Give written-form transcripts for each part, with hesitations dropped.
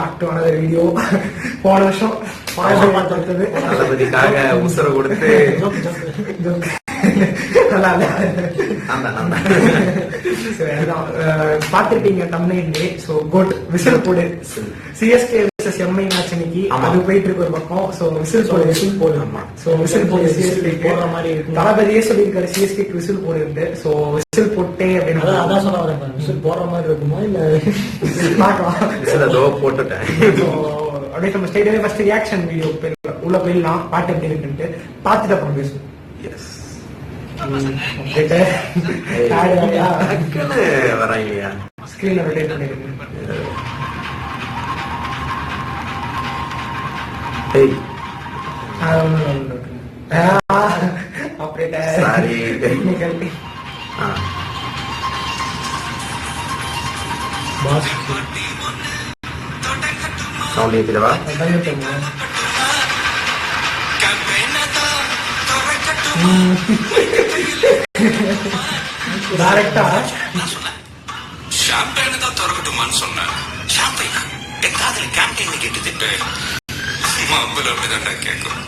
Back to another video. போன வருஷம் தளபதிக்காக உசுர கொடுத்து பாத்துட்டீங்க தமிழ்நாடு. சோ குட் விசில் போடு. சிஎஸ்கே வெர்சஸ் எம்ஐ மேட்ச் இன்னைக்கு அது போயிட்டு இருக்கு ஒரு பக்கம். சோ விசில் போடு. சோ விசில் போடு. சிஎஸ்கே போற மாதிரி இருக்கு. தளபதியே சொல்லியிருக்காரு சிஎஸ்கே விசில் போடுறது. சோ விசில் போட்டே அப்படின்னு அதான் சொல்ல வரேன். விசில் போடுற மாதிரி இருக்குமா இல்ல பார்க்கலாம். விசில் அதோ போட்டுட்டேன். அப்படியே நம்ம ஸ்டேடியம் ஃபர்ஸ்ட் ரியாக்ஷன் வீடியோ உள்ள போயிடலாம். பாட்டு எப்படி இருக்குன்ட்டு பார்த்துட்டு அப்புறம் பேசுவோம். வராங்கயா ஸ்கிரீன் ரொட்டேட் பண்ணிருக்கேன். அப்படியே சவுண்ட் ஏத்திடவா? டைரக்டா ஷாம்பேன் தான் திறக்கட்டுமான்னு சொன்னேன். ஷாம்பைனா என் காதல கேம்பெயின் கேட்டு திட்டு மாம்பழம் அப்படிதான் கேட்கும்.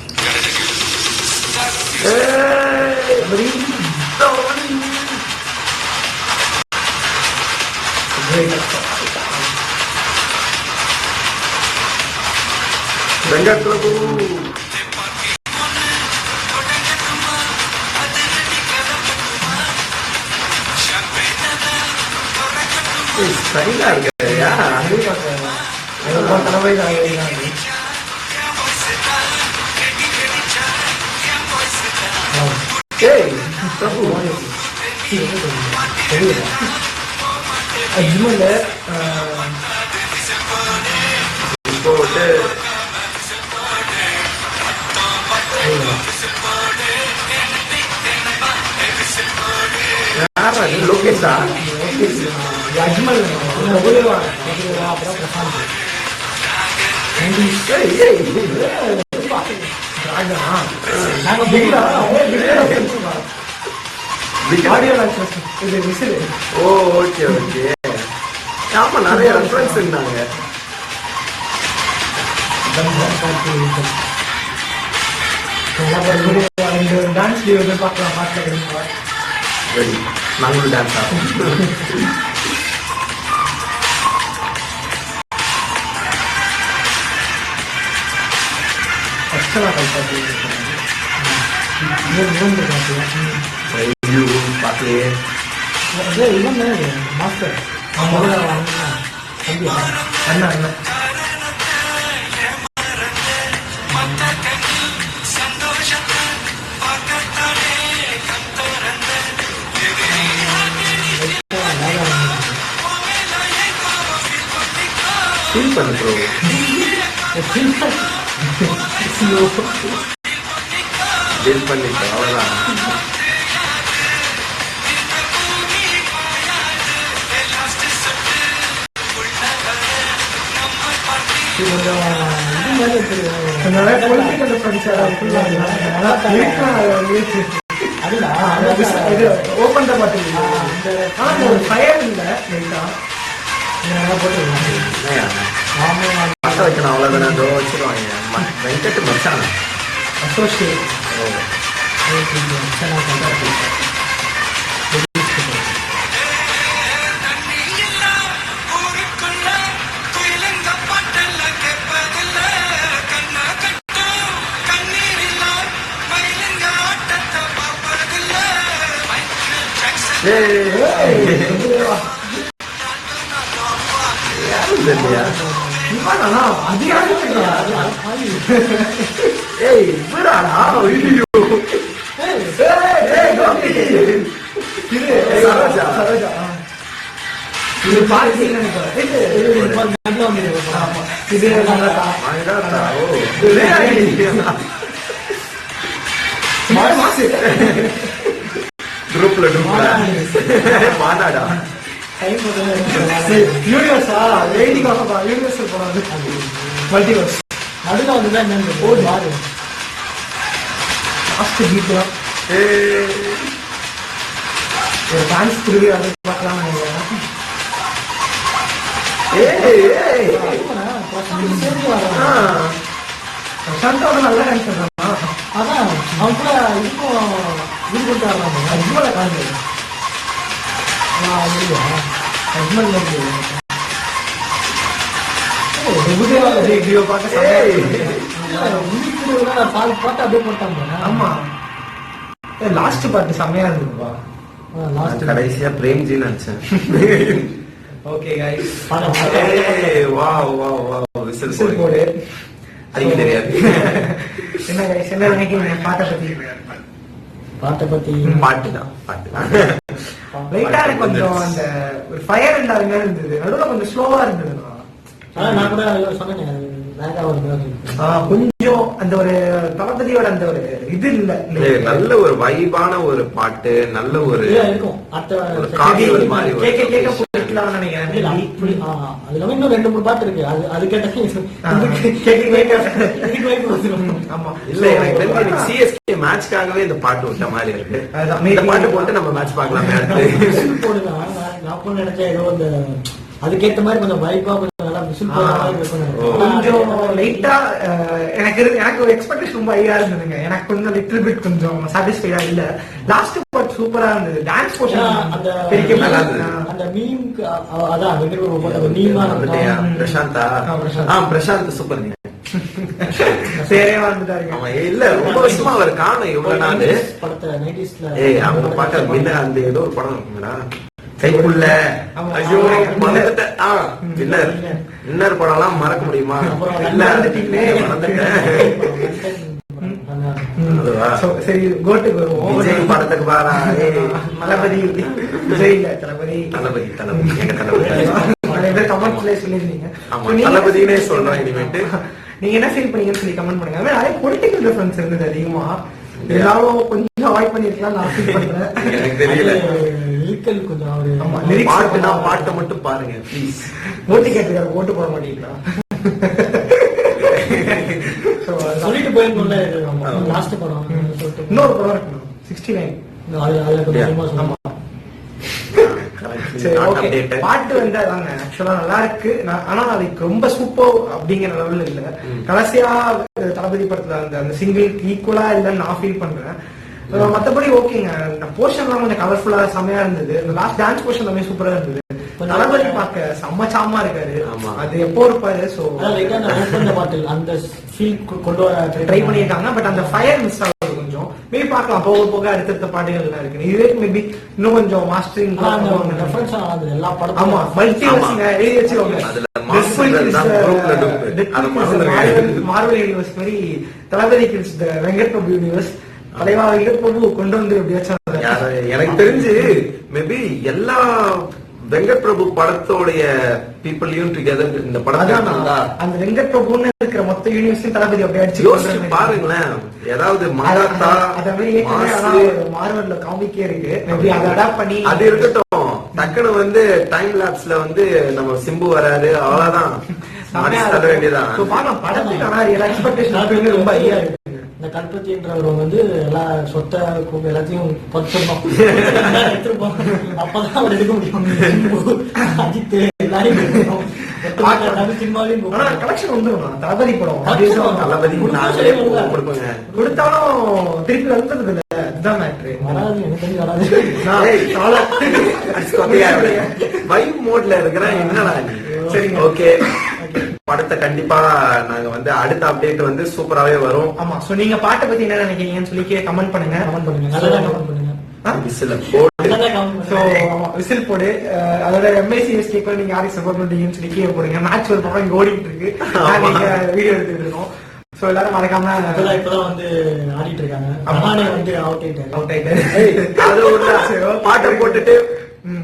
சரியா இருக்கையா தலைமை அஜ்மல்ல போட்டு லோகேஷா அஜ்மல் ஓ ஓகே ஓகே. ஆமா நிறைய ரெஃபரன்ஸ் இருந்தாங்க. டான்ஸ் வீடியோ பார்க்கலாம். பார்க்க நாங்களும் டான்ஸ் ஆகும். மாஸ்டர் அண்ணா அண்ணா ஃபீல் பண்ணு ப்ரோ. டீல் பண்ணிட்டு அவ்வளோதான். ஓபன் பாத்தீங்களா? ஃபயர் இல்ல பட்ட வைக்கணும் அவ்வளோதானே. அதோ வச்சிருவாங்க. வெங்கட் மச்சான அசோசியேட் குரூப்ல மாநாடா யூனிவர்ஸா யூனிவர்சல் போனாது மல்டிவர்ஸ் நடுவில் வந்துதான் என்னன்னு போது மாறு லாஸ்ட் கீட்லாம் டான்ஸ் திருவி அதை பார்க்கலாம். கார்த்திக் சேர்ந்து வரான். பிரசாந்தோட நல்ல டான்ஸர் தான். அதான் அவன் கூட இதுக்கும் இது கொடுத்து வர்றாங்க. அஜ்மலை காண்டு அஜ்மல் வீடியோ பார்க்க பால் பாட்டு அப்படியே போட்டாங்க. ஆமா லாஸ்ட் பாட்டு செம்மையா இருந்ததுப்பா. லாஸ்ட் கடைசியா பிரேம்ஜி நினைச்சேன். Okay guys wow wow wow whistle whistle போடு. போடு. அதுக்கு தெரியாது. என்ன கைஸ் என்ன நினைக்கிறீங்க பாட்டை பத்தி? பாட்டை பத்தி பாட்டுதான் பாட்டுதான். லைட்டா எனக்கு கொஞ்சம் அந்த ஒரு ஃபயர் இருந்தாருங்க இருந்தது, நடுவுல கொஞ்சம் ஸ்லோவா இருந்தது. அதான் நான் கூட சொன்னேன் வேகா ஒரு கொஞ்சம் அந்த ஒரு தளபதியோட அந்த ஒரு இது இல்ல நல்ல ஒரு வைபான ஒரு பாட்டு, நல்ல ஒரு இருக்கும். ஒரு காதல் மாதிரி ஒரு கேட்க கேட்க பிடிக்கலாம்னு நினைக்கிறேன். அது இல்லாம இன்னும் 2-3 பாட்டு இருக்கு. அது கேட்ட ஆமா இல்ல எனக்கு தெரிஞ்சு எனக்கு சிஎஸ்கே மேட்ச்காகவே இந்த பாட்டு விட்ட மாதிரி இருக்கு. அதுதான். இந்த பாட்டு போட்டு நம்ம மேட்ச் பார்க்கலாமே அடுத்து. போடுங்க. நான் கூட நினைச்சேன் ஏதோ அந்த அதுக்கேற்ற மாதிரி கொஞ்சம் வைப்பா கொஞ்சம் நல்லா விசில் போடுற மாதிரி இருக்கணும். கொஞ்சம் லைட்டா எனக்கு ஒரு எக்ஸ்பெக்டேஷன் ரொம்ப ஹையா இருந்ததுங்க. எனக்கு கொஞ்சம் லிட்டில் பிட் கொஞ்சம் சாட்டிஸ்ஃபைடா இல்ல. லாஸ்ட் பார்ட் சூப்பரா இருந்தது. டான்ஸ் போர்ஷன் அந்த நல்லா இருந்தது. அந்த மீம் அதான் வெங்கட் போட்ட மீமா வந்துட்டியா? பிரசாந்தா? பிரசாந்த் சூப்பர். சேரே வந்துட்டாரு. ஆமா இல்ல ரொம்ப வருஷமா அவர் காணும் இவ்வளவு நாள் படத்தை 90sல அவங்க பாக்க முன்ன அந்த ஏதோ ஒரு படம் இருக்குங்களா கைக்குள்ள ஐயோ இன்னர் படம் எல்லாம் மறக்க முடியுமா? சரி கோட்டுக்கு வருவோம். விஜய் படத்துக்கு பாரா. தளபதி விஜய் இல்ல தளபதி. தளபதி தளபதி எங்க தளபதி. நிறைய பேர் கமெண்ட்ஸ்ல சொல்லிருந்தீங்க. தளபதினே சொல்றேன் இனிமேட்டு. நீங்க என்ன ஃபீல் பண்ணீங்கன்னு சொல்லி கமெண்ட் பண்ணுங்க. நிறைய பொலிட்டிக்கல் டிஃபரன்ஸ் இருந்தது அதிகமா. எல்லாரும் கொஞ்சம் அவாய்ட் பண்ணிருக்கலாம் நான் ஃபீல் பண்றேன். எனக்கு தெரியல. லிரிக்கல் கொஞ்சம் அவரு பாட்டுனா பாட்டை மட்டும் பாருங்க ப்ளீஸ். ஓட்டு கேட்டுக்கார ஓட்டு போட மாட்டீங்களா? சொல்லிட்டு போயிருந்தோம்ல லாஸ்ட் படம் சொல்லிட்டு இன்னொரு படம் இருக்கணும் 69. அதுல கொஞ்சம் ஆமா சரி ஓகே. பாட்டு வந்து அதாங்க ஆக்சுவலா நல்லா இருக்கு. ஆனா அதுக்கு ரொம்ப சூப்பர் அப்படிங்கிற லெவல்ல இல்ல. கடைசியா தளபதி படத்துல அந்த சிங்கிள் ஈக்குவலா இல்லன்னு நான் ஃபீல் பண்றேன். மத்தபடி ஓகேங்க. போர்ஷன்லாம் கொஞ்சம் கலர்ஃபுல்லா செமையா இருந்தது. லாஸ்ட் டான்ஸ் போர்ஷன் எல்லாமே சூப்பரா இருந்தது. தளபதி பார்க்க செம்ம சாமா இருக்காரு. அது எப்போ இருப்பாரு. சோ பாட்டில் அந்த ஃபீல் கொண்டு வர ட்ரை பண்ணியிருக்காங்க. பட் அந்த ஃபயர் மிஸ் ஆகுது கொஞ்சம். மேபி பார்க்கலாம் போக போக அடுத்தடுத்த பாட்டுகள் எல்லாம் இருக்கு. இதுவே மேபி இன்னும் கொஞ்சம் மாஸ்டரிங் எல்லா படம். ஆமா மல்டிவர்ஸ் எழுதி வச்சிருவாங்க. மார்வல் யூனிவர்ஸ் மாதிரி தளபதி கிட்ஸ் வெங்கட் பிரபு யூனிவர்ஸ் தலைவா வெங்கட் பிரபு கொண்டு வந்து எப்படியாச்சும் எனக்கு தெரிஞ்சு மேபி எல்லா வெங்கட் பிரபு படத்தோடைய பீப்புளையும் டுகெதர் இந்த படத்தை அந்த வெங்கட் பிரபுன்னு இருக்கிற மொத்த யூனிவர்ஸையும் தளபதி அப்படியே யோசிச்சு பாருங்களேன். ஏதாவது மகாத்தா மார்வல்ல காமிக்கே இருக்கு. அதை அடாப்ட் பண்ணி அது இருக்கட்டும். டக்குனு வந்து டைம் லேப்ஸ்ல வந்து நம்ம சிம்பு வராரு அவ்வளவுதான் தர வேண்டியதான். படத்துக்கு ஆனா எக்ஸ்பெக்டேஷன் ரொம்ப ஹையா இருக்கு. இந்த கல்பத்தின்றவர் வந்து எல்லா சொத்த எல்லாத்தையும் பத்துருப்போம் எடுத்துருப்போம். அப்பதான் அவர் எடுக்க முடியும். அஜித் எல்லாரையும் கலெக்ஷன் வந்துடும். தளபதி படம் தளபதி கொடுத்தாலும் திருப்பி வந்துருது இல்ல. அதுதான் மேட்ரு. வராது எனக்கு தெரிஞ்சு வராது. வைப் மோட்ல இருக்கிறேன். என்னடா சரி ஓகே. படத்தை கண்டிப்பா நாங்க வந்து அடுத்த அப்டேட் வந்து சூப்பராவே வரும். ஆமா சோ நீங்க பாட்டை பத்தி என்ன நினைக்கிறீங்கன்னு சொல்லி கமெண்ட் பண்ணுங்க. விசில் போடு. அதோட MICSK நீங்க யாருக்கு சப்போர்ட் பண்றீங்கன்னு சொல்லி கீழே போடுங்க. மேட்ச் ஒரு பக்கம் இங்க ஓடிட்டு இருக்கு. வீடியோ எடுத்துட்டு இருக்கோம். சோ எல்லாரும் மறக்காம இப்பதான் வந்து ஆடிட்டு இருக்காங்க. வந்து அவுட் ஆயிட்டாரு. பாட்டை போட்டுட்டு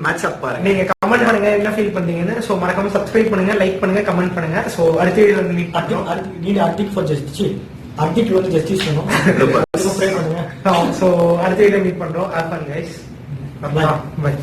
மேட்ச் அப் பாருங்க. நீங்க கமெண்ட் பண்ணுங்க என்ன ஃபீல் பண்றீங்கன்னு. சோ மறக்காம சப்ஸ்கிரைப் பண்ணுங்க, லைக் பண்ணுங்க, கமெண்ட் பண்ணுங்க. சோ அடுத்த வீடியோல வந்து மீட் பண்ணுவோம். Hardik for justice. அர்த்திக் வந்து ஜஸ்டிஸ் வேணும். ப்ரே பண்ணுங்க. சோ அடுத்த வீடியோல மீட் பண்றோம். Have fun guys. பை.